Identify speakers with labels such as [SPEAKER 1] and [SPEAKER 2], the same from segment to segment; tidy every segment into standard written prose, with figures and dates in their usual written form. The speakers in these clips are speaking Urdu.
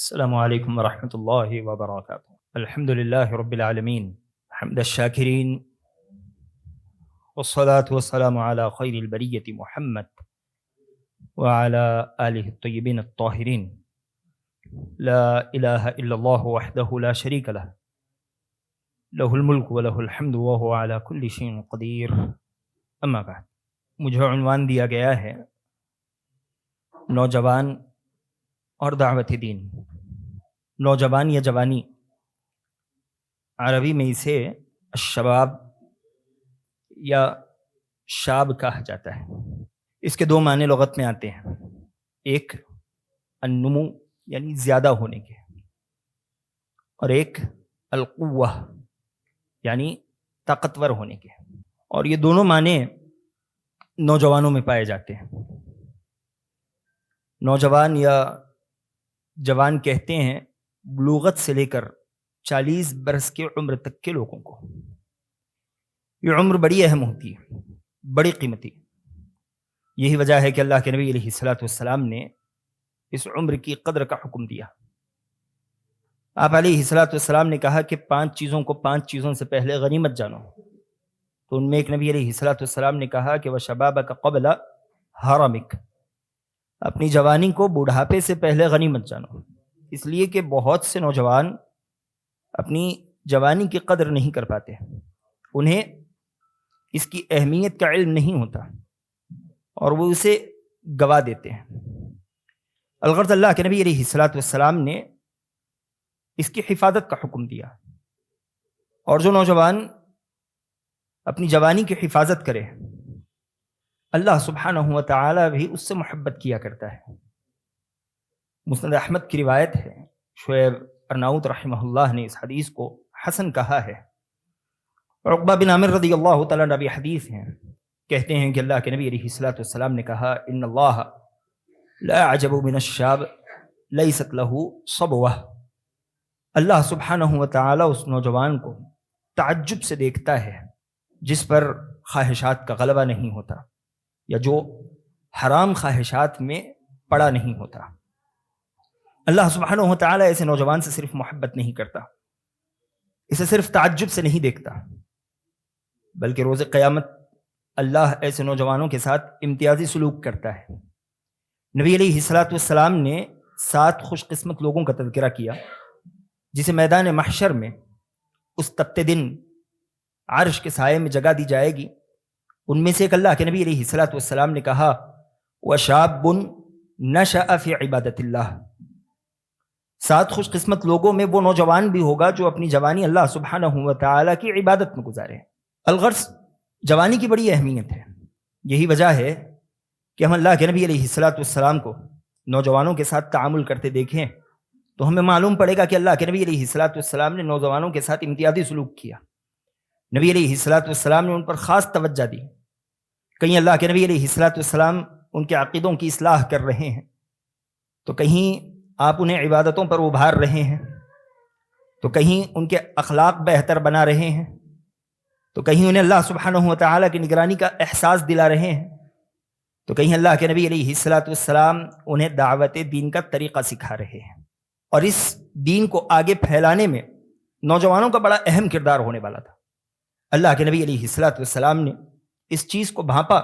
[SPEAKER 1] السلام علیکم ورحمۃ اللہ وبرکاتہ۔ الحمد للہ رب العالمین حمد الشاکرین والصلاة والسلام علی خیر البریۃ محمد وعلی آلہ الطیبین الطاہرین۔ لا الہ الا اللہ وحدہ لا شریک لہ لہ الملک ولہ الحمد وہو علی کل شیء قدیر۔ اما بعد، مجھے عنوان دیا گیا ہے نوجوان اور دعوت دین۔ نوجوان یا جوانی، عربی میں اسے الشباب یا شاب کہا جاتا ہے۔ اس کے دو معنی لغت میں آتے ہیں، ایک النمو یعنی زیادہ ہونے کے، اور ایک القوہ یعنی طاقتور ہونے کے، اور یہ دونوں معنی نوجوانوں میں پائے جاتے ہیں۔ نوجوان یا جوان کہتے ہیں بلوغت سے لے کر 40 برس کی عمر تک کے لوگوں کو۔ یہ عمر بڑی اہم ہوتی ہے، بڑی قیمتی۔ یہی وجہ ہے کہ اللہ کے نبی علیہ الصلوۃ والسلام نے اس عمر کی قدر کا حکم دیا۔ آپ علیہ الصلوۃ والسلام نے کہا کہ 5 چیزوں کو 5 چیزوں سے پہلے غنیمت جانو۔ تو ان میں ایک نبی علیہ الصلوۃ والسلام نے کہا کہ وَشَبَابَكَ قَبْلَ حَرَمِكَ، اپنی جوانی کو بڑھاپے سے پہلے غنیمت جانو۔ اس لیے کہ بہت سے نوجوان اپنی جوانی کی قدر نہیں کر پاتے، انہیں اس کی اہمیت کا علم نہیں ہوتا اور وہ اسے گوا دیتے ہیں۔ الغرض اللہ کے نبی علیہ الصلوۃ والسلام نے اس کی حفاظت کا حکم دیا، اور جو نوجوان اپنی جوانی کی حفاظت کرے اللہ سبحانہ و تعالی بھی اس سے محبت کیا کرتا ہے۔ مسند احمد کی روایت ہے، شعیب ارناؤت رحمہ اللہ نے اس حدیث کو حسن کہا ہے۔ عقبہ بن عامر رضی اللہ تعالیٰ عنہ حدیث ہیں، کہتے ہیں کہ اللہ کے نبی علیہ الصلوۃ والسلام نے کہا ان اللہ لا عجب من الشاب لیست له صبوہ، اللہ سبحانہ و تعالی اس نوجوان کو تعجب سے دیکھتا ہے جس پر خواہشات کا غلبہ نہیں ہوتا، یا جو حرام خواہشات میں پڑا نہیں ہوتا۔ اللہ سبحانہ و تعالی ایسے نوجوان سے صرف محبت نہیں کرتا، اسے صرف تعجب سے نہیں دیکھتا، بلکہ روز قیامت اللہ ایسے نوجوانوں کے ساتھ امتیازی سلوک کرتا ہے۔ نبی علیہ الصلوۃ والسلام نے 7 خوش قسمت لوگوں کا تذکرہ کیا جسے میدان محشر میں اس تپتے دن عرش کے سائے میں جگہ دی جائے گی۔ ان میں سے ایک اللہ کے نبی علیہ الصلوۃ والسلام نے کہا وَشَابٌ نَشَأَ فِي عِبَادَةِ اللَّهِ، 7 خوش قسمت لوگوں میں وہ نوجوان بھی ہوگا جو اپنی جوانی اللہ سبحانہ و تعالیٰ کی عبادت میں گزارے۔ الغرض جوانی کی بڑی اہمیت ہے، یہی وجہ ہے کہ ہم اللہ کے نبی علیہ الصلوۃ والسلام کو نوجوانوں کے ساتھ تعامل کرتے دیکھیں تو ہمیں معلوم پڑے گا کہ اللہ کے نبی علیہ الصلوۃ والسلام نے نوجوانوں کے ساتھ امتیازی سلوک کیا۔ نبی علیہ الصلوۃ والسلام نے ان پر خاص توجہ دی۔ کہیں اللہ کے نبی علیہ الصلوۃ والسلام ان کے عقیدوں کی اصلاح کر رہے ہیں، تو کہیں آپ انہیں عبادتوں پر ابھار رہے ہیں، تو کہیں ان کے اخلاق بہتر بنا رہے ہیں، تو کہیں انہیں اللہ سبحانہ و تعالیٰ کی نگرانی کا احساس دلا رہے ہیں، تو کہیں اللہ کے نبی علیہ الصلوۃ والسلام انہیں دعوت دین کا طریقہ سکھا رہے ہیں۔ اور اس دین کو آگے پھیلانے میں نوجوانوں کا بڑا اہم کردار ہونے والا تھا۔ اللہ کے نبی علیہ الصلوۃ والسلام نے اس چیز کو بھانپا،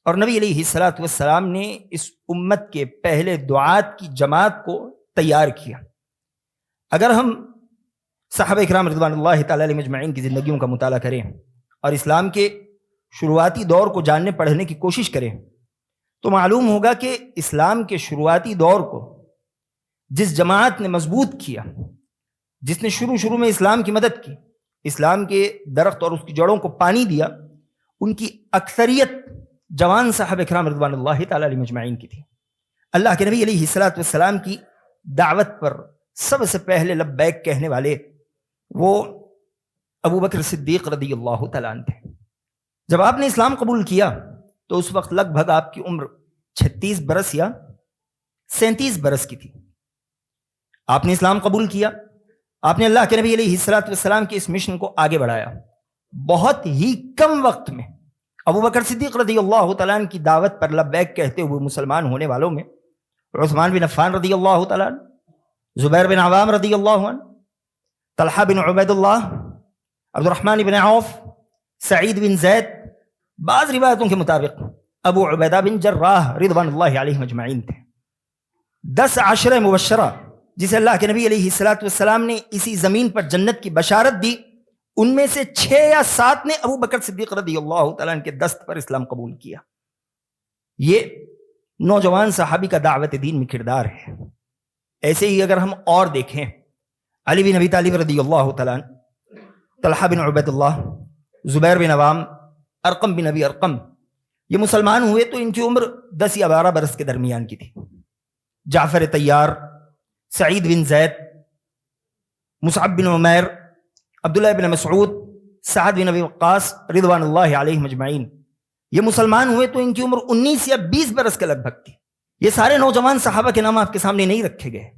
[SPEAKER 1] اور نبی علیہ الصلوۃ والسلام نے اس امت کے پہلے دعات کی جماعت کو تیار کیا۔ اگر ہم صحابہ اکرام رضوان اللہ تعالی علیہم اجمعین کی زندگیوں کا مطالعہ کریں اور اسلام کے شروعاتی دور کو جاننے پڑھنے کی کوشش کریں تو معلوم ہوگا کہ اسلام کے شروعاتی دور کو جس جماعت نے مضبوط کیا، جس نے شروع میں اسلام کی مدد کی، اسلام کے درخت اور اس کی جڑوں کو پانی دیا، ان کی اکثریت جوان صحابہ کرام رضوان اللہ تعالی علیہم اجمعین کی تھی۔ اللہ کے نبی علیہ الصلوۃ والسلام کی دعوت پر سب سے پہلے لبیک کہنے والے وہ ابو بکر صدیق رضی اللہ تعالیٰ عنہ تھے۔ جب آپ نے اسلام قبول کیا تو اس وقت لگ بھگ آپ کی عمر 36 برس یا 37 برس کی تھی۔ آپ نے اسلام قبول کیا، آپ نے اللہ کے نبی علیہ الصلوۃ والسلام کی اس مشن کو آگے بڑھایا۔ بہت ہی کم وقت میں ابو بکر صدیق رضی اللہ تعالیٰ عنہ کی دعوت پر لبیک کہتے ہوئے مسلمان ہونے والوں میں عثمان بن عفان رضی اللہ تعالیٰ عنہ، زبیر بن عوام رضی اللہ عنہ، طلحہ بن عبید اللہ، عبد الرحمن بن عوف، سعید بن زید، بعض روایتوں کے مطابق ابو عبیدہ بن جراح رضوان اللہ علیہ مجمعین تھے۔ 10 عشرہ مبشرہ جسے اللہ کے نبی علیہ الصلوۃ والسلام نے اسی زمین پر جنت کی بشارت دی، ان میں سے 6 یا 7 نے ابو بکر صدیق رضی اللہ تعالیٰ عنہ کے دست پر اسلام قبول کیا۔ یہ نوجوان صحابی کا دعوت دین میں کردار ہے۔ ایسے ہی اگر ہم اور دیکھیں، علی بن ابی طالب رضی اللہ تعالیٰ عنہ، طلحہ بن عبید اللہ، زبیر بن عوام، ارقم بن ابی ارقم، یہ مسلمان ہوئے تو ان کی عمر 10 یا 12 برس کے درمیان کی تھی۔ جعفر طیار، سعید بن زید، مصعب بن عمیر، عبداللہ بن مسعود، سعد بن ابی وقاص رضوان اللہ علیہ مجمعین، یہ مسلمان ہوئے تو ان کی عمر 19 یا 20 برس کے لگ بھگ تھی۔ یہ سارے نوجوان صحابہ کے نام آپ کے سامنے نہیں رکھے گئے،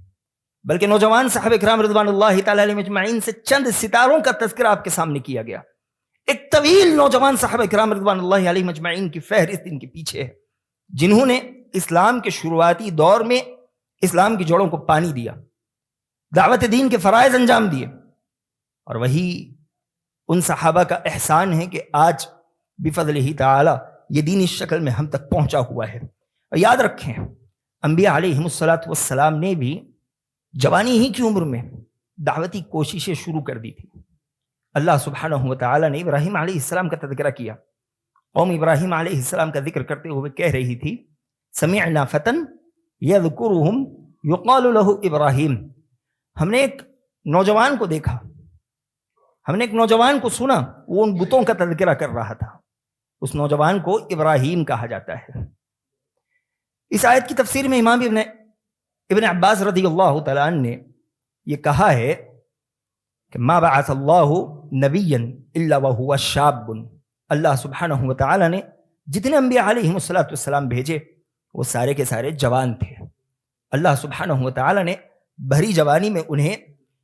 [SPEAKER 1] بلکہ نوجوان صحابہ کرام رضوان اللہ تعالی علیہ مجمعین سے چند ستاروں کا تذکرہ آپ کے سامنے کیا گیا۔ ایک طویل نوجوان صحابہ کرام رضوان اللہ علیہ مجمعین کی فہرست ان کے پیچھے ہے، جنہوں نے اسلام کے شروعاتی دور میں اسلام کی جڑوں کو پانی دیا، دعوت دین کے فرائض انجام دیے، اور وہی ان صحابہ کا احسان ہے کہ آج بفضلہ تعالی یہ دین اس شکل میں ہم تک پہنچا ہوا ہے۔ اور یاد رکھیں، انبیاء علیہم الصلاۃ والسلام نے بھی جوانی ہی کی عمر میں دعوتی کوششیں شروع کر دی تھی۔ اللہ سبحانہ و تعالی نے ابراہیم علیہ السلام کا تذکرہ کیا۔ قوم ابراہیم علیہ السلام کا ذکر کرتے ہوئے کہہ رہی تھی، سمعنا فتن یذکرہم یقال لہ ابراہیم، ہم نے ایک نوجوان کو دیکھا، ہم نے ایک نوجوان کو سنا، وہ ان بتوں کا تذکرہ کر رہا تھا، اس نوجوان کو ابراہیم کہا جاتا ہے۔ اس آیت کی تفسیر میں امام ابن عباس رضی اللہ تعالیٰ عنہ نے یہ کہا ہے کہ ما بعث اللہ نبیا الا وهو شاب، اللہ سبحانہ و تعالیٰ نے جتنے انبیاء علیہم الصلاۃ والسلام بھیجے وہ سارے کے سارے جوان تھے۔ اللہ سبحانہ و تعالیٰ نے بھری جوانی میں انہیں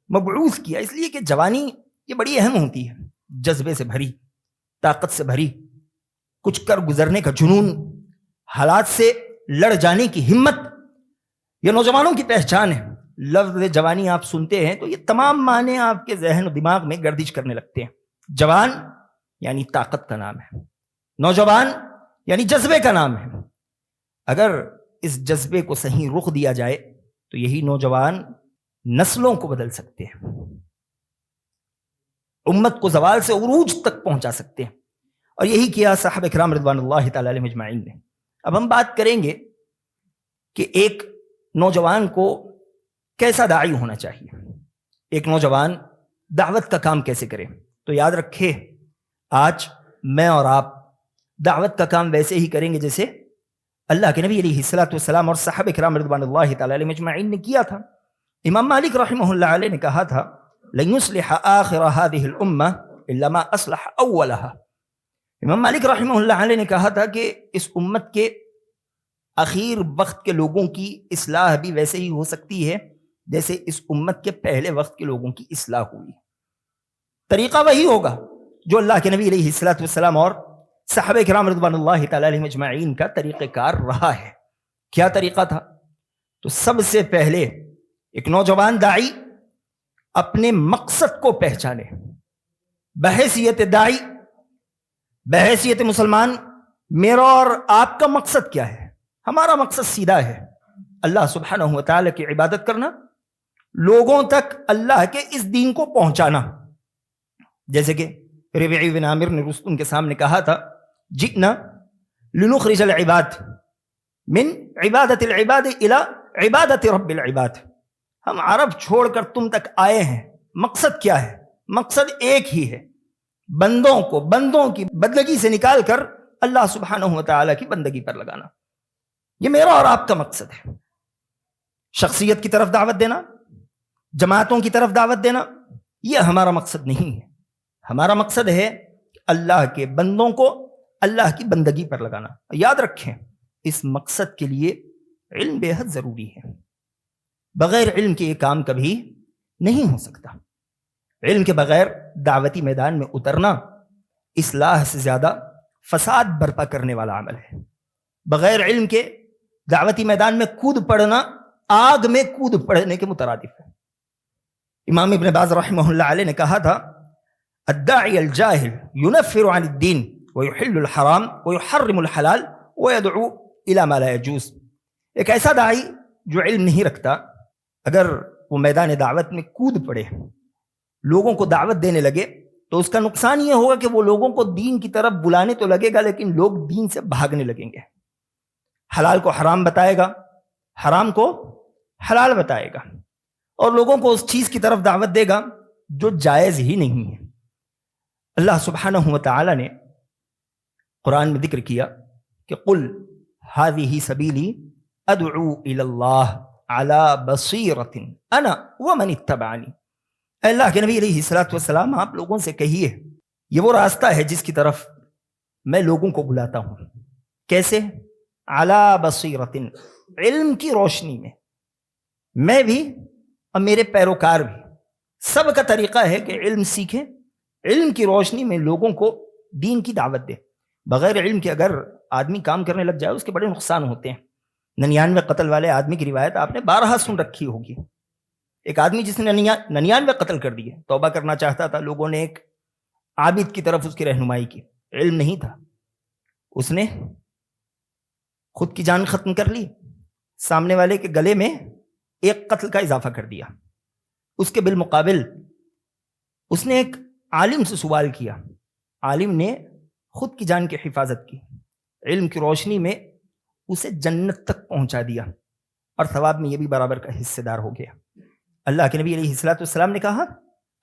[SPEAKER 1] مبعوث کیا، اس لیے کہ جوانی یہ بڑی اہم ہوتی ہے، جذبے سے بھری، طاقت سے بھری، کچھ کر گزرنے کا جنون، حالات سے لڑ جانے کی ہمت، یہ نوجوانوں کی پہچان ہے۔ لفظ جوانی آپ سنتے ہیں تو یہ تمام معنی آپ کے ذہن و دماغ میں گردش کرنے لگتے ہیں۔ جوان یعنی طاقت کا نام ہے، نوجوان یعنی جذبے کا نام ہے۔ اگر اس جذبے کو صحیح رخ دیا جائے تو یہی نوجوان نسلوں کو بدل سکتے ہیں، امت کو زوال سے عروج تک پہنچا سکتے ہیں، اور یہی کیا صحابہ کرام رضوان اللہ تعالی علیہ مجمعین نے۔ اب ہم بات کریں گے کہ ایک نوجوان کو کیسا داعی ہونا چاہیے، ایک نوجوان دعوت کا کام کیسے کرے۔ تو یاد رکھے، آج میں اور آپ دعوت کا کام ویسے ہی کریں گے جیسے اللہ کے نبی علیہ الصلوۃ والسلام اور صحابہ کرام رضوان اللہ تعالی علیہ مجمعین نے کیا تھا۔ امام مالک رحمہ اللہ علیہ نے کہا تھا، لن يصلح آخر هذه الامة الا ما اصلح اولها۔ امام مالک رحمہ اللہ علیہ نے کہا تھا کہ اس امت کے اخیر وقت کے لوگوں کی اصلاح بھی ویسے ہی ہو سکتی ہے جیسے اس امت کے پہلے وقت کے لوگوں کی اصلاح ہوئی۔ طریقہ وہی ہوگا جو اللہ کے نبی علیہ الصلوۃ والسلام اور صحابہ کرام رضوان اللہ تعالی علیہ مجمعین کا طریقہ کار رہا ہے۔ کیا طریقہ تھا؟ تو سب سے پہلے ایک نوجوان داعی اپنے مقصد کو پہچانے، بحیثیت داعی، بحیثیت مسلمان، میرا اور آپ کا مقصد کیا ہے؟ ہمارا مقصد سیدھا ہے، اللہ سبحانہ و تعالی کی عبادت کرنا، لوگوں تک اللہ کے اس دین کو پہنچانا۔ جیسے کہ ربیع بن عامر نے رستم کے سامنے کہا تھا، جئنا لنخرج العباد من عبادت العباد الى عبادت رب العباد، ہم عرب چھوڑ کر تم تک آئے ہیں، مقصد کیا ہے؟ مقصد ایک ہی ہے، بندوں کی بندگی سے نکال کر اللہ سبحانہ و تعالی کی بندگی پر لگانا۔ یہ میرا اور آپ کا مقصد ہے۔ شخصیت کی طرف دعوت دینا، جماعتوں کی طرف دعوت دینا، یہ ہمارا مقصد نہیں ہے۔ ہمارا مقصد ہے کہ اللہ کے بندوں کو اللہ کی بندگی پر لگانا۔ یاد رکھیں، اس مقصد کے لیے علم بے حد ضروری ہے، بغیر علم کے یہ کام کبھی نہیں ہو سکتا۔ علم کے بغیر دعوتی میدان میں اترنا اصلاح سے زیادہ فساد برپا کرنے والا عمل ہے۔ بغیر علم کے دعوتی میدان میں کود پڑنا آگ میں کود پڑنے کے مترادف ہے۔ امام ابن باز رحمہ اللہ علیہ نے کہا تھا الداعی الجاہل ينفر عن الدین ويحل الحرام ويحرم الحلال ويدعو الى ما لا يجوز۔ ایک ایسا داعی جو علم نہیں رکھتا، اگر وہ میدان دعوت میں کود پڑے، لوگوں کو دعوت دینے لگے، تو اس کا نقصان یہ ہوگا کہ وہ لوگوں کو دین کی طرف بلانے تو لگے گا، لیکن لوگ دین سے بھاگنے لگیں گے۔ حلال کو حرام بتائے گا، حرام کو حلال بتائے گا، اور لوگوں کو اس چیز کی طرف دعوت دے گا جو جائز ہی نہیں ہے۔ اللہ سبحانہ و تعالی نے قرآن میں ذکر کیا کہ قل هذه سبیلی ادعو الی اللہ علی بصیرۃ انا ومن اتبعنی۔ اے اللہ کے نبی علیہ الصلوۃ والسلام، آپ لوگوں سے کہیے یہ وہ راستہ ہے جس کی طرف میں لوگوں کو بلاتا ہوں۔ کیسے؟ علی بصیرۃ، علم کی روشنی میں بھی اور میرے پیروکار بھی۔ سب کا طریقہ ہے کہ علم سیکھیں، علم کی روشنی میں لوگوں کو دین کی دعوت دے۔ بغیر علم کے اگر آدمی کام کرنے لگ جائے اس کے بڑے نقصان ہوتے ہیں۔ 99 قتل والے آدمی کی روایت آپ نے 12 سن رکھی ہوگی۔ ایک آدمی جس نے 99 قتل کر دیے، توبہ کرنا چاہتا تھا، لوگوں نے ایک عابد کی طرف اس کی رہنمائی کی، علم نہیں تھا، اس نے خود کی جان ختم کر لی، سامنے والے کے گلے میں ایک قتل کا اضافہ کر دیا۔ اس کے بالمقابل اس نے ایک عالم سے سوال کیا، عالم نے خود کی جان کی حفاظت کی، علم کی روشنی میں اسے جنت تک پہنچا دیا، اور ثواب میں یہ بھی برابر کا حصے دار ہو گیا۔ اللہ کے نبی علیہ الصلوۃ والسلام نے کہا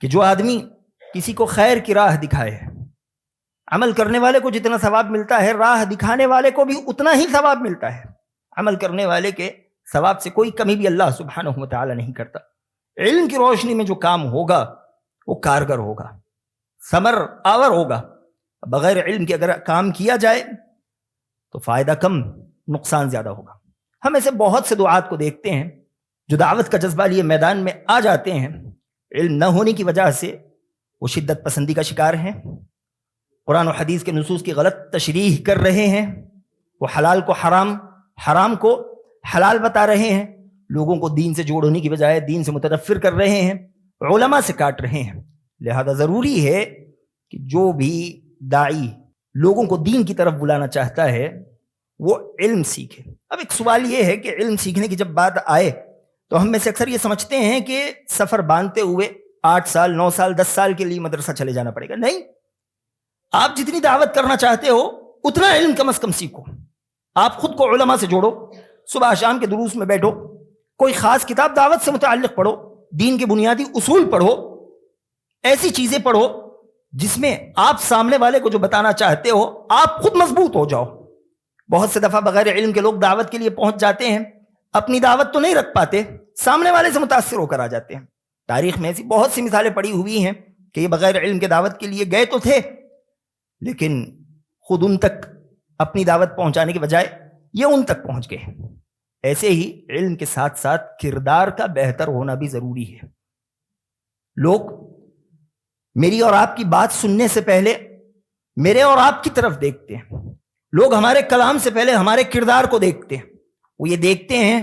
[SPEAKER 1] کہ جو آدمی کسی کو خیر کی راہ دکھائے، عمل کرنے والے کو جتنا ثواب ملتا ہے، راہ دکھانے والے کو بھی اتنا ہی ثواب ملتا ہے۔ عمل کرنے والے کے ثواب سے کوئی کمی بھی اللہ سبحانہ و تعالی نہیں کرتا۔ علم کی روشنی میں جو کام ہوگا وہ کارگر ہوگا، ثمر آور ہوگا۔ بغیر علم کے اگر کام کیا جائے تو فائدہ کم، نقصان زیادہ ہوگا۔ ہم ایسے بہت سے دعات کو دیکھتے ہیں جو دعوت کا جذبہ لیے میدان میں آ جاتے ہیں، علم نہ ہونے کی وجہ سے وہ شدت پسندی کا شکار ہیں، قرآن و حدیث کے نصوص کی غلط تشریح کر رہے ہیں، وہ حلال کو حرام، حرام کو حلال بتا رہے ہیں، لوگوں کو دین سے جوڑنے کی بجائے دین سے متنفر کر رہے ہیں، علماء سے کاٹ رہے ہیں۔ لہذا ضروری ہے کہ جو بھی داعی لوگوں کو دین کی طرف بلانا چاہتا ہے وہ علم سیکھے۔ اب ایک سوال یہ ہے کہ علم سیکھنے کی جب بات آئے تو ہم میں سے اکثر یہ سمجھتے ہیں کہ سفر باندھتے ہوئے 8 سال 9 سال 10 سال کے لیے مدرسہ چلے جانا پڑے گا۔ نہیں، آپ جتنی دعوت کرنا چاہتے ہو اتنا علم کم از کم سیکھو۔ آپ خود کو علماء سے جوڑو، صبح شام کے دروس میں بیٹھو، کوئی خاص کتاب دعوت سے متعلق پڑھو، دین کے بنیادی اصول پڑھو، ایسی چیزیں پڑھو جس میں آپ سامنے والے کو جو بتانا چاہتے ہو آپ خود مضبوط ہو جاؤ۔ بہت سے دفعہ بغیر علم کے لوگ دعوت کے لیے پہنچ جاتے ہیں، اپنی دعوت تو نہیں رکھ پاتے، سامنے والے سے متاثر ہو کر آ جاتے ہیں۔ تاریخ میں ایسی بہت سی مثالیں پڑی ہوئی ہیں کہ یہ بغیر علم کے دعوت کے لیے گئے تو تھے، لیکن خود ان تک اپنی دعوت پہنچانے کے بجائے یہ ان تک پہنچ گئے۔ ایسے ہی علم کے ساتھ ساتھ کردار کا بہتر ہونا بھی ضروری ہے۔ لوگ میری اور آپ کی بات سننے سے پہلے میرے اور آپ کی طرف دیکھتے ہیں، لوگ ہمارے کلام سے پہلے ہمارے کردار کو دیکھتے ہیں۔ وہ یہ دیکھتے ہیں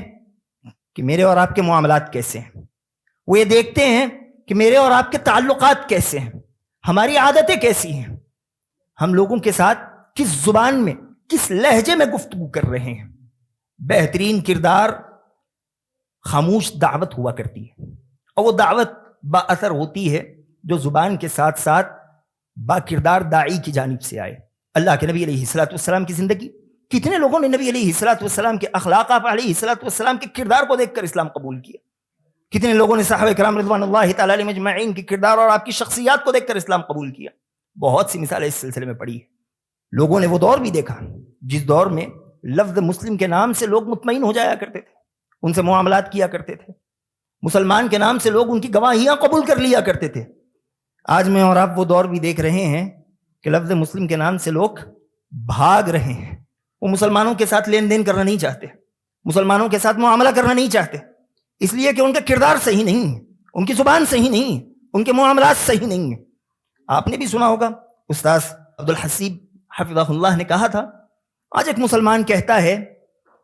[SPEAKER 1] کہ میرے اور آپ کے معاملات کیسے ہیں، وہ یہ دیکھتے ہیں کہ میرے اور آپ کے تعلقات کیسے ہیں، ہماری عادتیں کیسی ہیں، ہم لوگوں کے ساتھ کس زبان میں کس لہجے میں گفتگو کر رہے ہیں۔ بہترین کردار خاموش دعوت ہوا کرتی ہے، اور وہ دعوت با اثر ہوتی ہے جو زبان کے ساتھ ساتھ با کردار داعی کی جانب سے آئے۔ اللہ کے نبی علیہ الصلوۃ والسلام کی زندگی، کتنے لوگوں نے نبی علیہ الصلوۃ والسلام کے اخلاق، آپ علیہ الصلوۃ والسلام کے کردار کو دیکھ کر اسلام قبول کیا۔ کتنے لوگوں نے صحابہ کرام رضوان اللہ تعالی علیہم اجمعین کے کردار اور آپ کی شخصیات کو دیکھ کر اسلام قبول کیا۔ بہت سی مثالیں اس سلسلے میں پڑی ہیں۔ لوگوں نے وہ دور بھی دیکھا جس دور میں لفظ مسلم کے نام سے لوگ مطمئن ہو جایا کرتے تھے، ان سے معاملات کیا کرتے تھے، مسلمان کے نام سے لوگ ان کی گواہیاں قبول کر لیا کرتے تھے۔ آج میں اور آپ وہ دور بھی دیکھ رہے ہیں کہ لفظ مسلم کے نام سے لوگ بھاگ رہے ہیں، وہ مسلمانوں کے ساتھ لین دین کرنا نہیں چاہتے، مسلمانوں کے ساتھ معاملہ کرنا نہیں چاہتے، اس لیے کہ ان کا کردار صحیح نہیں ہے، ان کی زبان صحیح نہیں ہے، ان کے معاملات صحیح نہیں ہیں۔ آپ نے بھی سنا ہوگا، استاذ عبدالحسیب حفظہ اللہ نے کہا تھا، آج ایک مسلمان کہتا ہے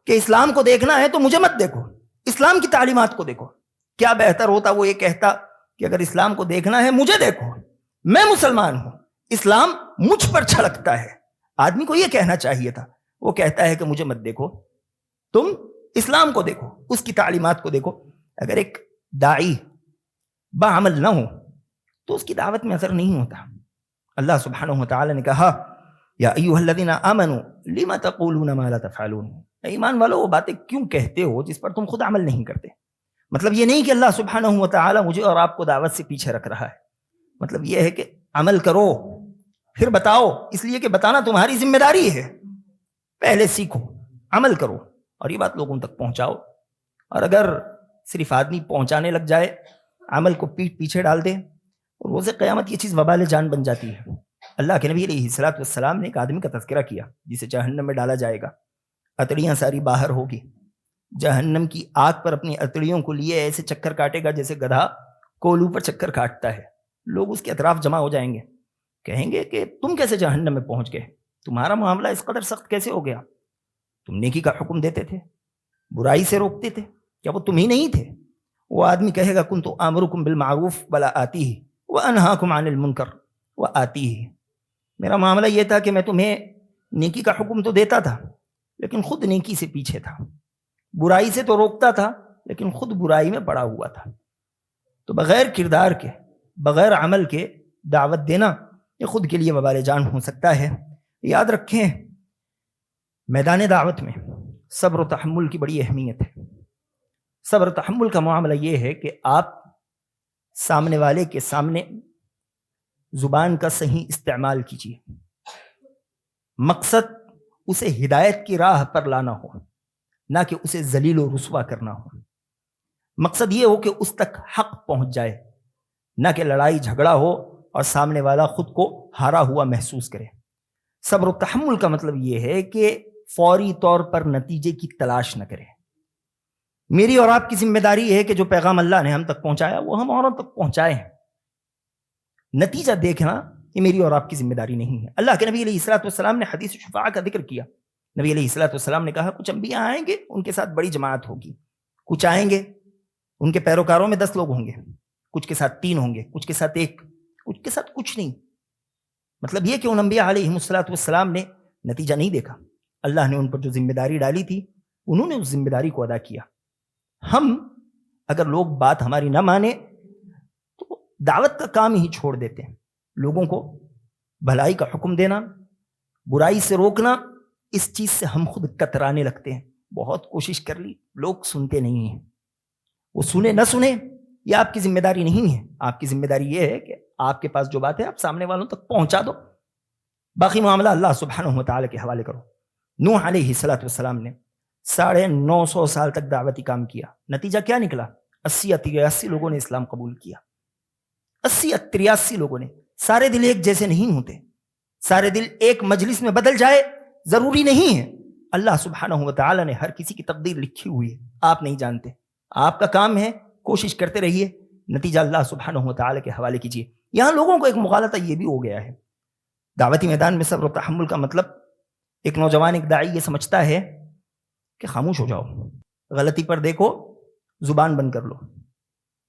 [SPEAKER 1] کہ اسلام کو دیکھنا ہے تو مجھے مت دیکھو، اسلام کی تعلیمات کو دیکھو. کیا بہتر ہوتا وہ یہ کہتا کہ اگر اسلام کو دیکھنا ہے مجھے دیکھو، میں مسلمان ہوں، اسلام مجھ پر چھڑکتا ہے. آدمی کو یہ کہنا چاہیے تھا. وہ کہتا ہے کہ مجھے مت دیکھو، تم اسلام کو دیکھو، اس کی تعلیمات کو دیکھو. اگر ایک داعی بعمل نہ ہو تو اس کی دعوت میں اثر نہیں ہوتا. اللہ سبحانہ وتعالی نے کہا یا ایھا الذین آمنوا لم تقولون ما لا تفعلون. ایمان والو وہ باتیں کیوں کہتے ہو جس پر تم خود عمل نہیں کرتے. مطلب یہ نہیں کہ اللہ سبحانہ وتعالی مجھے اور آپ کو دعوت سے پیچھے رکھ رہا ہے. مطلب یہ ہے کہ عمل کرو پھر بتاؤ، اس لیے کہ بتانا تمہاری ذمہ داری ہے. پہلے سیکھو، عمل کرو اور یہ بات لوگوں تک پہنچاؤ. اور اگر صرف آدمی پہنچانے لگ جائے، عمل کو پیٹ پیچھے ڈال دے، روز قیامت یہ چیز وبال جان بن جاتی ہے. اللہ کے نبی علیہ الصلوۃ والسلام نے ایک آدمی کا تذکرہ کیا جسے جہنم میں ڈالا جائے گا. اتڑیاں ساری باہر ہوگی، جہنم کی آگ پر اپنی اتڑیوں کو لیے ایسے چکر کاٹے گا جیسے گدھا کولو پر چکر کاٹتا ہے. لوگ اس کے اطراف جمع ہو جائیں گے، کہیں گے کہ تم کیسے جہنم میں پہنچ گئے، تمہارا معاملہ اس قدر سخت کیسے ہو گیا؟ تم نیکی کا حکم دیتے تھے، برائی سے روکتے تھے، کیا وہ تم ہی نہیں تھے؟ وہ آدمی کہے گا کنت آمرکم بالمعروف ولا آتیہ وانہاکم عن المنکر وآتیہ. میرا معاملہ یہ تھا کہ میں تمہیں نیکی کا حکم تو دیتا تھا لیکن خود نیکی سے پیچھے تھا، برائی سے تو روکتا تھا لیکن خود برائی میں پڑا ہوا تھا. تو بغیر کردار کے، بغیر عمل کے دعوت دینا یہ خود کے لیے وبال جان ہو سکتا ہے. یاد رکھیں میدان دعوت میں صبر و تحمل کی بڑی اہمیت ہے. صبر و تحمل کا معاملہ یہ ہے کہ آپ سامنے والے کے سامنے زبان کا صحیح استعمال کیجیے. مقصد اسے ہدایت کی راہ پر لانا ہو، نہ کہ اسے ذلیل و رسوا کرنا ہو. مقصد یہ ہو کہ اس تک حق پہنچ جائے، نہ کہ لڑائی جھگڑا ہو اور سامنے والا خود کو ہارا ہوا محسوس کرے. صبر و تحمل کا مطلب یہ ہے کہ فوری طور پر نتیجے کی تلاش نہ کرے. میری اور آپ کی ذمہ داری ہے کہ جو پیغام اللہ نے ہم تک پہنچایا وہ ہم اوروں تک پہنچائیں. نتیجہ دیکھنا یہ میری اور آپ کی ذمہ داری نہیں ہے. اللہ کے نبی علیہ الصلوۃ والسلام نے حدیث شفاعہ کا ذکر کیا. نبی علیہ الصلوۃ والسلام نے کہا کچھ انبیاء آئیں گے ان کے ساتھ بڑی جماعت ہوگی، کچھ آئیں گے ان کے پیروکاروں میں 10 لوگ ہوں گے، کچھ کے ساتھ 3 ہوں گے، کچھ کے ساتھ 1، کچھ کے ساتھ کچھ نہیں. مطلب یہ کہ ان انبیاء علیہ الصلوۃ والسلام نے نتیجہ نہیں دیکھا. اللہ نے ان پر جو ذمہ داری ڈالی تھی انہوں نے اس ذمہ داری کو ادا کیا. ہم اگر لوگ بات ہماری نہ مانے تو دعوت کا کام ہی چھوڑ دیتے ہیں. لوگوں کو بھلائی کا حکم دینا، برائی سے روکنا، اس چیز سے ہم خود کترانے لگتے ہیں. بہت کوشش کر لی، لوگ سنتے نہیں ہیں. وہ سنے نہ سنے یہ آپ کی ذمہ داری نہیں ہے. آپ کی ذمہ داری یہ ہے کہ آپ کے پاس جو بات ہے آپ سامنے والوں تک پہنچا دو، باقی معاملہ اللہ سبحانہ وتعالی کے حوالے کرو. نوح علیہ الصلوۃ والسلام نے 950 سال تک دعوتی کام کیا. نتیجہ کیا نکلا؟ 80-83 لوگوں نے اسلام قبول کیا. 80-83 لوگوں نے. سارے دل ایک جیسے نہیں ہوتے، سارے دل ایک مجلس میں بدل جائے ضروری نہیں ہے. اللہ سبحانہ وتعالی نے ہر کسی کی تقدیر لکھی ہوئی ہے، آپ نہیں جانتے. آپ کا کام ہے کوشش کرتے رہیے، نتیجہ اللہ سبحانہ وتعالی کے حوالے کیجیے. یہاں لوگوں کو ایک مغالطہ یہ بھی ہو گیا ہے. دعوتی میدان میں صبر و تحمل کا مطلب ایک نوجوان، ایک داعی یہ سمجھتا ہے کہ خاموش ہو جاؤ، غلطی پر دیکھو زبان بند کر لو،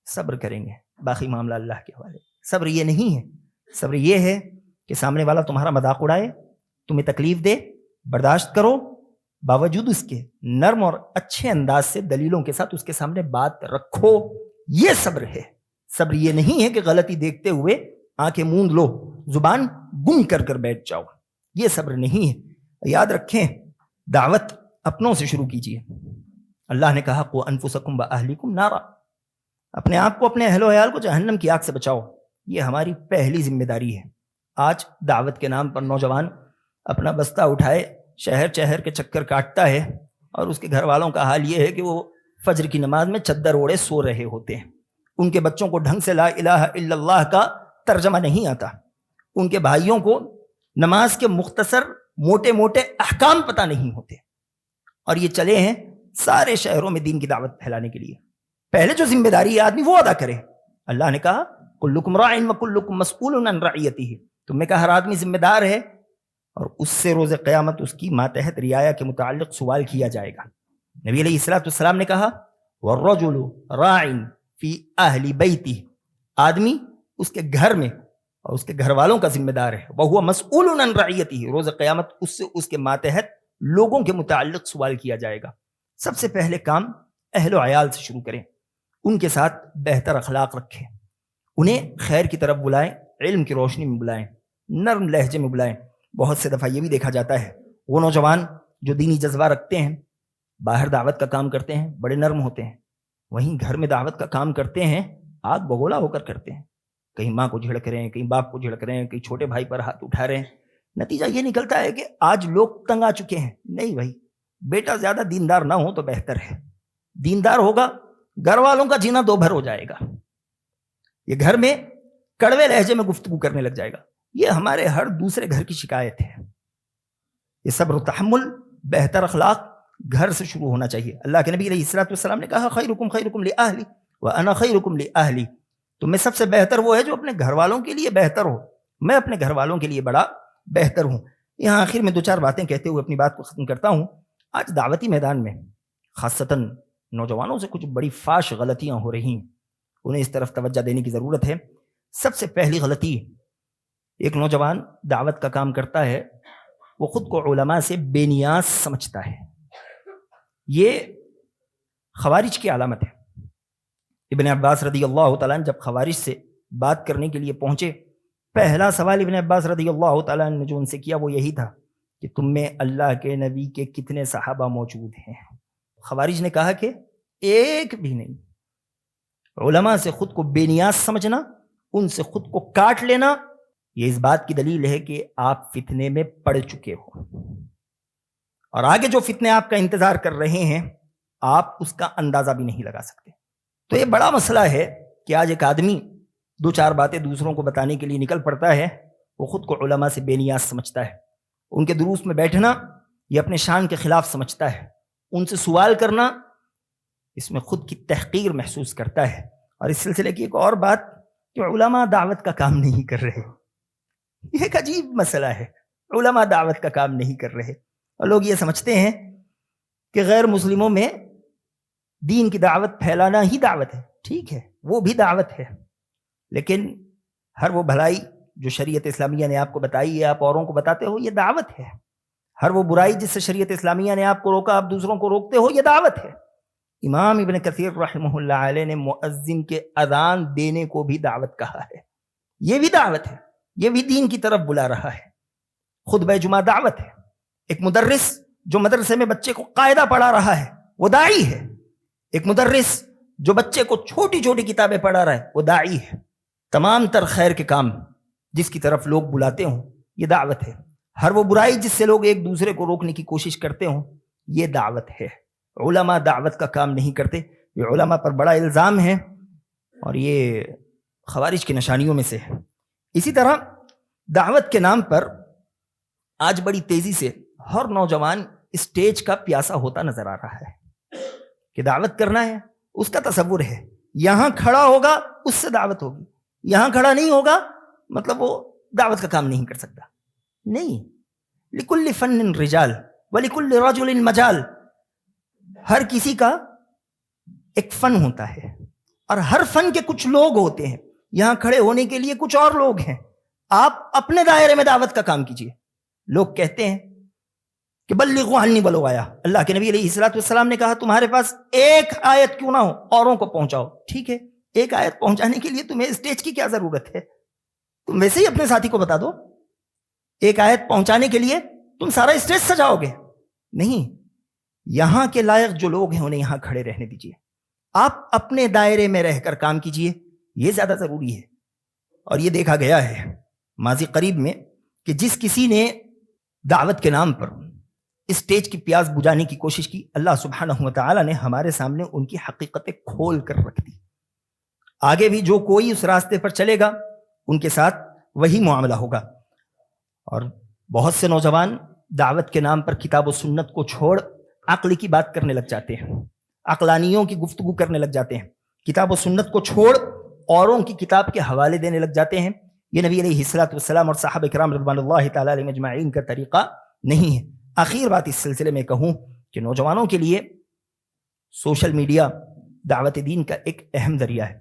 [SPEAKER 1] صبر کریں گے باقی معاملہ اللہ کے حوالے. صبر یہ نہیں ہے. صبر یہ ہے کہ سامنے والا تمہارا مذاق اڑائے، تمہیں تکلیف دے، برداشت کرو، باوجود اس کے نرم اور اچھے انداز سے دلیلوں کے ساتھ اس کے سامنے بات رکھو. یہ صبر ہے. صبر یہ نہیں ہے کہ غلطی دیکھتے ہوئے آنکھیں موند لو، زبان گم کر کر بیٹھ جاؤ. یہ صبر نہیں ہے. یاد رکھیں دعوت اپنوں سے شروع کیجیے. اللہ نے کہا قوا انفسکم واہلیکم نارا، اپنے آپ کو، اپنے اہل و عیال کو جہنم کی آگ سے بچاؤ. یہ ہماری پہلی ذمہ داری ہے. آج دعوت کے نام پر نوجوان اپنا بستہ اٹھائے شہر شہر کے چکر کاٹتا ہے اور اس کے گھر والوں کا حال یہ ہے کہ وہ فجر کی نماز میں چادر اوڑے سو رہے ہوتے ہیں. ان کے بچوں کو ڈھنگ سے لا الہ الا اللہ کا ترجمہ نہیں آتا. ان کے بھائیوں کو نماز کے مختصر موٹے موٹے احکام پتہ نہیں ہوتے، اور یہ چلے ہیں سارے شہروں میں دین کی دعوت پھیلانے کے لیے. پہلے جو ذمہ داری ہے آدمی وہ ادا کرے. اللہ نے کہا کلکم راع وکلکم مسئول عن رعیتہ، تم میں کا ہر آدمی ذمہ دار ہے اور اس سے روز قیامت اس کی ماتحت رعایا کے متعلق سوال کیا جائے گا. نبی علیہ الصلوۃ والسلام نے کہا والرجل راع فی اہل بیتہ، آدمی اس کے گھر میں اور اس کے گھر والوں کا ذمہ دار ہے، وہو مسئول عن رعیتہ، روز قیامت اس سے اس کے ماتحت لوگوں کے متعلق سوال کیا جائے گا۔ سب سے پہلے کام اہل و عیال سے شروع کریں، ان کے ساتھ بہتر اخلاق رکھیں، انہیں خیر کی طرف بلائیں، علم کی روشنی میں بلائیں، نرم لہجے میں بلائیں۔ بہت سے دفعہ یہ بھی دیکھا جاتا ہے وہ نوجوان جو دینی جذبہ رکھتے ہیں، باہر دعوت کا کام کرتے ہیں، بڑے نرم ہوتے ہیں، وہیں گھر میں دعوت کا کام کرتے ہیں آگ بگولا ہو کر کرتے ہیں، کہیں ماں کو جھڑک رہے ہیں، کہیں باپ کو جھڑک رہے ہیں، کہیں چھوٹے بھائی پر ہاتھ اٹھا رہے ہیں۔ نتیجہ یہ نکلتا ہے کہ آج لوگ تنگ آ چکے ہیں۔ نہیں بھائی، بیٹا زیادہ دیندار نہ ہو تو بہتر ہے، دیندار ہوگا گھر والوں کا جینا دو بھر ہو جائے گا، یہ گھر میں کڑوے لہجے میں گفتگو کرنے لگ جائے گا۔ یہ ہمارے ہر دوسرے گھر کی شکایت ہے۔ یہ صبر و تحمل، بہتر اخلاق گھر سے شروع ہونا چاہیے۔ اللہ کے نبی علیہ الصلوۃ والسلام نے کہا خیرکم خیرکم لأہلی وانا خیرکم لأہلی، تم میں سب سے بہتر وہ ہے جو اپنے گھر والوں کے لیے بہتر ہو، میں اپنے گھر والوں کے لیے بڑا بہتر ہوں۔ یہاں آخر میں دو چار باتیں کہتے ہوئے اپنی بات کو ختم کرتا ہوں۔ آج دعوتی میدان میں خاصتاً نوجوانوں سے کچھ بڑی فاش غلطیاں ہو رہی ہیں، انہیں اس طرف توجہ دینے کی ضرورت ہے۔ سب سے پہلی غلطی، ایک نوجوان دعوت کا کام کرتا ہے، وہ خود کو علماء سے بے نیاز سمجھتا ہے۔ یہ خوارج کی علامت ہے۔ ابن عباس رضی اللہ تعالیٰ عنہ جب خوارج سے بات کرنے کے لیے پہنچے، پہلا سوال ابن عباس رضی اللہ تعالیٰ عنہ نے جو ان سے کیا وہ یہی تھا کہ تم میں اللہ کے نبی کے کتنے صحابہ موجود ہیں؟ خوارج نے کہا کہ ایک بھی نہیں۔ علماء سے خود کو بے نیاز سمجھنا، ان سے خود کو کاٹ لینا، یہ اس بات کی دلیل ہے کہ آپ فتنے میں پڑ چکے ہو، اور آگے جو فتنے آپ کا انتظار کر رہے ہیں آپ اس کا اندازہ بھی نہیں لگا سکتے۔ تو یہ بڑا مسئلہ ہے کہ آج ایک آدمی دو چار باتیں دوسروں کو بتانے کے لیے نکل پڑتا ہے، وہ خود کو علماء سے بے نیاز سمجھتا ہے، ان کے دروس میں بیٹھنا یہ اپنے شان کے خلاف سمجھتا ہے، ان سے سوال کرنا اس میں خود کی تحقیر محسوس کرتا ہے۔ اور اس سلسلے کی ایک اور بات کہ علماء دعوت کا کام نہیں کر رہے، یہ ایک عجیب مسئلہ ہے۔ علماء دعوت کا کام نہیں کر رہے، اور لوگ یہ سمجھتے ہیں کہ غیر مسلموں میں دین کی دعوت پھیلانا ہی دعوت ہے۔ ٹھیک ہے، وہ بھی دعوت ہے، لیکن ہر وہ بھلائی جو شریعت اسلامیہ نے آپ کو بتائی ہے آپ اوروں کو بتاتے ہو، یہ دعوت ہے۔ ہر وہ برائی جس سے شریعت اسلامیہ نے آپ کو روکا آپ دوسروں کو روکتے ہو، یہ دعوت ہے۔ امام ابن کثیر رحمہ اللہ علیہ نے مؤذن کے اذان دینے کو بھی دعوت کہا ہے، یہ بھی دعوت ہے، یہ بھی دین کی طرف بلا رہا ہے۔ خطبہ جمعہ دعوت ہے۔ ایک مدرس جو مدرسے میں بچے کو قاعدہ پڑھا رہا ہے وہ داعی ہے، ایک مدرس جو بچے کو چھوٹی چھوٹی کتابیں پڑھا رہا ہے وہ داعی ہے۔ تمام تر خیر کے کام جس کی طرف لوگ بلاتے ہوں یہ دعوت ہے، ہر وہ برائی جس سے لوگ ایک دوسرے کو روکنے کی کوشش کرتے ہوں یہ دعوت ہے۔ علماء دعوت کا کام نہیں کرتے، یہ علماء پر بڑا الزام ہے اور یہ خوارج کی نشانیوں میں سے ہے۔ اسی طرح دعوت کے نام پر آج بڑی تیزی سے ہر نوجوان اسٹیج کا پیاسا ہوتا نظر آ رہا ہے کہ دعوت کرنا ہے، اس کا تصور ہے یہاں کھڑا ہوگا اس سے دعوت ہوگی، یہاں کھڑا نہیں ہوگا مطلب وہ دعوت کا کام نہیں کر سکتا۔ نہیں، لکل فن رجال ولکل رجل مجال، ہر کسی کا ایک فن ہوتا ہے اور ہر فن کے کچھ لوگ ہوتے ہیں، یہاں کھڑے ہونے کے لیے کچھ اور لوگ ہیں۔ آپ اپنے دائرے میں دعوت کا کام کیجیے۔ لوگ کہتے ہیں کہ بلغوا عنی ولو آیا، اللہ کے نبی علیہ الصلوۃ والسلام نے کہا تمہارے پاس ایک آیت کیوں نہ ہو اوروں کو پہنچاؤ۔ ٹھیک ہے، ایک آیت پہنچانے کے لیے تمہیں اسٹیج کی کیا ضرورت ہے؟ تم ویسے ہی اپنے ساتھی کو بتا دو۔ ایک آیت پہنچانے کے لیے تم سارا اسٹیج سجاؤ گے؟ نہیں، یہاں کے لائق جو لوگ ہیں انہیں یہاں کھڑے رہنے دیجیے، آپ اپنے دائرے میں رہ کر کام کیجیے، یہ زیادہ ضروری ہے۔ اور یہ دیکھا گیا ہے ماضی قریب میں کہ جس کسی نے دعوت کے نام پر اسٹیج کی پیاس بجھانے کی کوشش کی، اللہ سبحانہ وتعالی نے ہمارے سامنے ان کی حقیقتیں کھول کر رکھ دی۔ آگے بھی جو کوئی اس راستے پر چلے گا ان کے ساتھ وہی معاملہ ہوگا۔ اور بہت سے نوجوان دعوت کے نام پر کتاب و سنت کو چھوڑ عقل کی بات کرنے لگ جاتے ہیں، عقلانیوں کی گفتگو کرنے لگ جاتے ہیں، کتاب و سنت کو چھوڑ اوروں کی کتاب کے حوالے دینے لگ جاتے ہیں۔ یہ نبی علیہ الصلوۃ والسلام اور صحابہ کرام رضوان اللہ تعالی علیہم اجمعین کا طریقہ نہیں ہے۔ آخر بات اس سلسلے میں کہوں کہ نوجوانوں کے لیے سوشل میڈیا دعوت دین کا ایک اہم ذریعہ ہے.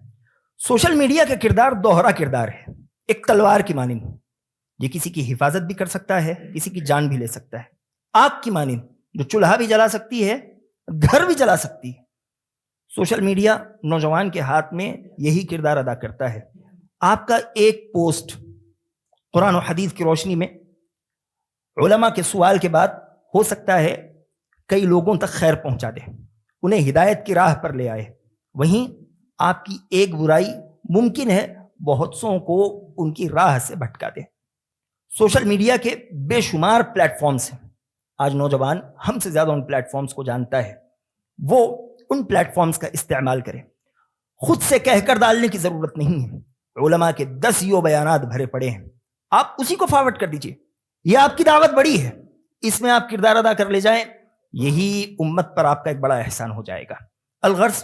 [SPEAKER 1] سوشل میڈیا کا کردار دوہرا کردار ہے, ایک تلوار کی مانند. یہ کسی کی حفاظت بھی کر سکتا ہے, کسی کی جان بھی لے سکتا ہے. آگ کی مانند جو چولہا بھی جلا سکتی ہے, گھر بھی جلا سکتی ہے. سوشل میڈیا نوجوان کے ہاتھ میں یہی کردار ادا کرتا ہے. آپ کا ایک پوسٹ قرآن و حدیث کی روشنی میں علماء کے سوال کے بعد ہو سکتا ہے کئی لوگوں تک خیر پہنچا دے, انہیں ہدایت کی راہ پر لے آئے. وہیں آپ کی ایک برائی ممکن ہے بہت سوں کو ان کی راہ سے بھٹکا دے. سوشل میڈیا کے بے شمار پلیٹ فارمز ہیں. آج نوجوان ہم سے زیادہ ان پلیٹ فارمز کو جانتا ہے. وہ ان پلیٹ فارمز کا استعمال کرے. خود سے کہہ کر ڈالنے کی ضرورت نہیں ہے. علماء کے 10 بیانات بھرے پڑے ہیں, آپ اسی کو فارورڈ کر دیجئے. یہ آپ کی دعوت بڑی ہے, اس میں آپ کردار ادا کر لے جائیں, یہی امت پر آپ کا ایک بڑا احسان ہو جائے گا. الغرض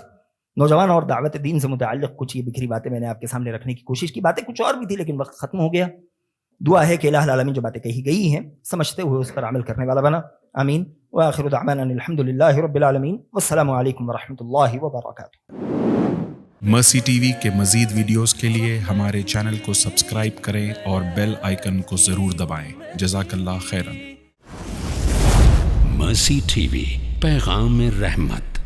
[SPEAKER 1] نوجوان اور دعوت دین سے متعلق کچھ یہ بکھری باتیں میں نے آپ کے سامنے رکھنے کی کوشش کی. باتیں کچھ اور بھی تھی لیکن وقت ختم ہو گیا. دعا ہے کہ الہ العالمین جو باتیں کہی گئی ہیں سمجھتے ہوئے اس پر عمل کرنے والا بنا. آمین. وآخر دعوانا الحمدللہ رب العالمین والسلام علیکم ورحمۃ اللہ وبرکاتہ.
[SPEAKER 2] مرسی ٹی وی کے مزید ویڈیوز کے لیے ہمارے چینل کو سبسکرائب کریں اور بیل آئیکن کو ضرور دبائیں. جزاک اللہ خیرا.
[SPEAKER 3] مرسی ٹی وی, پیغام رحمت.